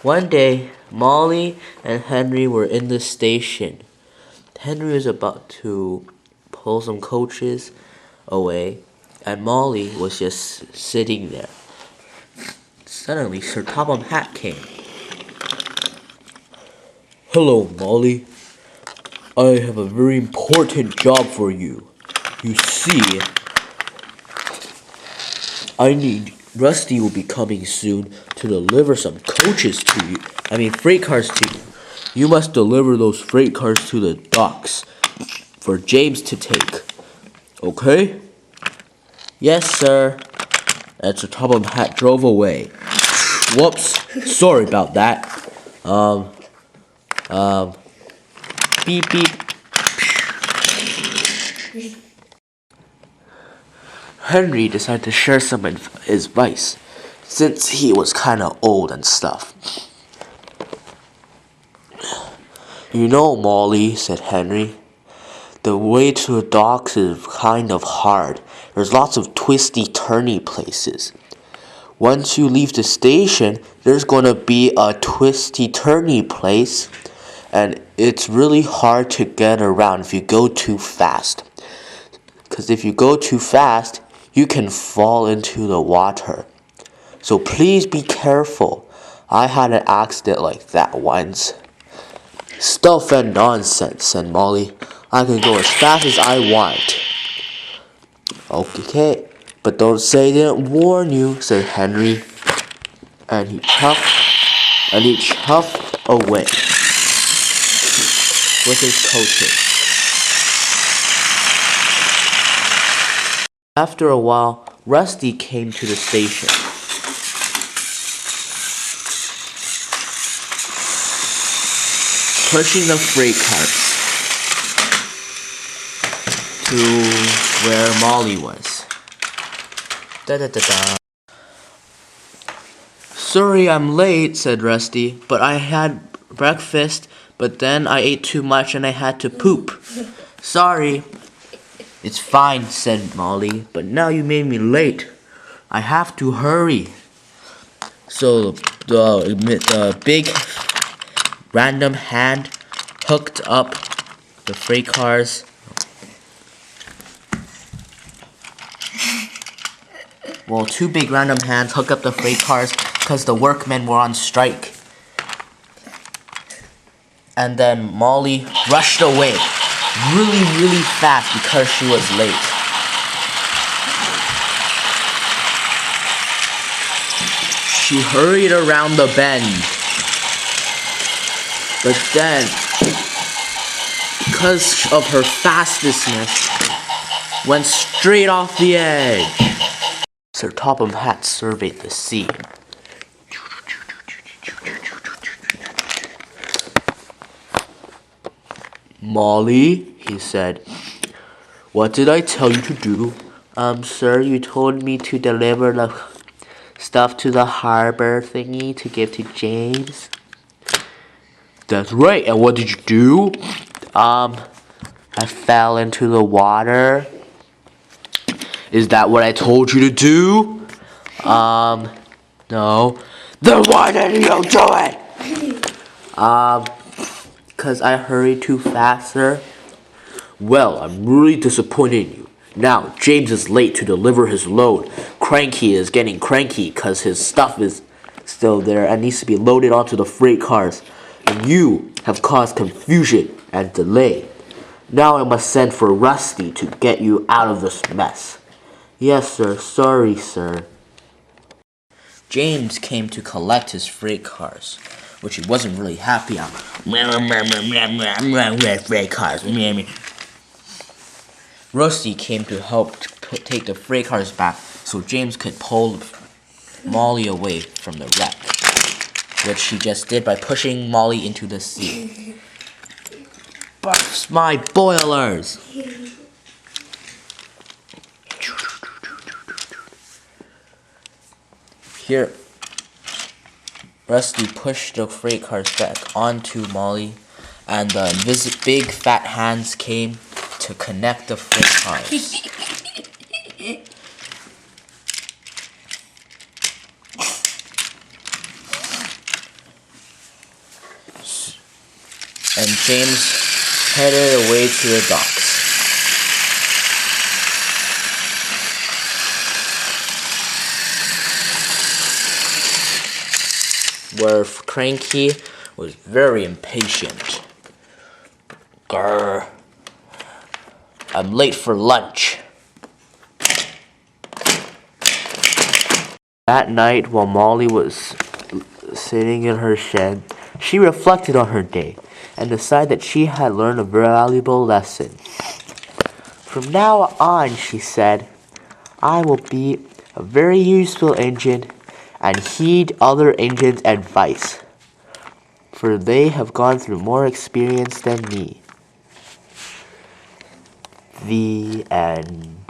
One day, Molly and Henry were in the station. Henry was about to pull some coaches away, and Molly was just sitting there. Suddenly, Sir Topham Hatt came. "Hello, Molly. I have a very important job for you. You see, Rusty will be coming soon to deliver some coaches to you. Freight cars to you. You must deliver those freight cars to the docks for James to take. Okay?" "Yes, sir." And Sir Topham Hatt drove away. Whoops, sorry about that. Beep beep. Henry decided to share some advice, since he was kinda old and stuff. "You know, Molly," said Henry, "the way to the docks is kind of hard. There's lots of twisty-turny places. Once you leave the station, there's gonna be a twisty-turny place, and it's really hard to get around if you go too fast. Because if you go too fast, you can fall into the water. So please be careful. I had an accident like that once." "Stuff and nonsense," said Molly. "I can go as fast as I want." "Okay, but don't say I didn't warn you," said Henry. And he chuffed away with his coaches. After a while, Rusty came to the station. Pushing the freight carts to where Molly was. Da-da-da-da. "Sorry I'm late," said Rusty, "but I had breakfast, but then I ate too much and I had to poop. Sorry." "It's fine," said Molly, "but now you made me late. I have to hurry." So the big random hand hooked up the freight cars. Well, two big random hands hooked up the freight cars because the workmen were on strike. And then Molly rushed away really, really fast because she was late. She hurried around the bend. But then, because of her fastness, went straight off the edge. Sir Topham Hatt surveyed the scene. "Molly," he said, "what did I tell you to do?" Sir, you told me to deliver the stuff to the harbor thingy to give to James." "That's right, and what did you do?" I fell into the water." "Is that what I told you to do?" No." "Then why didn't you do it?" "'Cause I hurried too fast, sir." "Well, I'm really disappointed in you. Now, James is late to deliver his load. Cranky is getting cranky 'cause his stuff is still there and needs to be loaded onto the freight cars. And you have caused confusion and delay. Now I must send for Rusty to get you out of this mess." "Yes, sir. Sorry, sir." James came to collect his freight cars, which he wasn't really happy on. Freight cars. Rusty came to help take the freight cars back so James could pull Molly away from the wreck, which he just did by pushing Molly into the sea. "Burst my boilers!" Here, Rusty pushed the freight cars back onto Molly, and the big fat hands came to connect the freight cars. and James headed away to the docks. Where Cranky was very impatient. Grr. I'm late for lunch. That night, while Molly was sitting in her shed, she reflected on her day and decided that she had learned a valuable lesson. From now on, she said, I will be a very useful engine and heed other engines' advice, for they have gone through more experience than me. The end.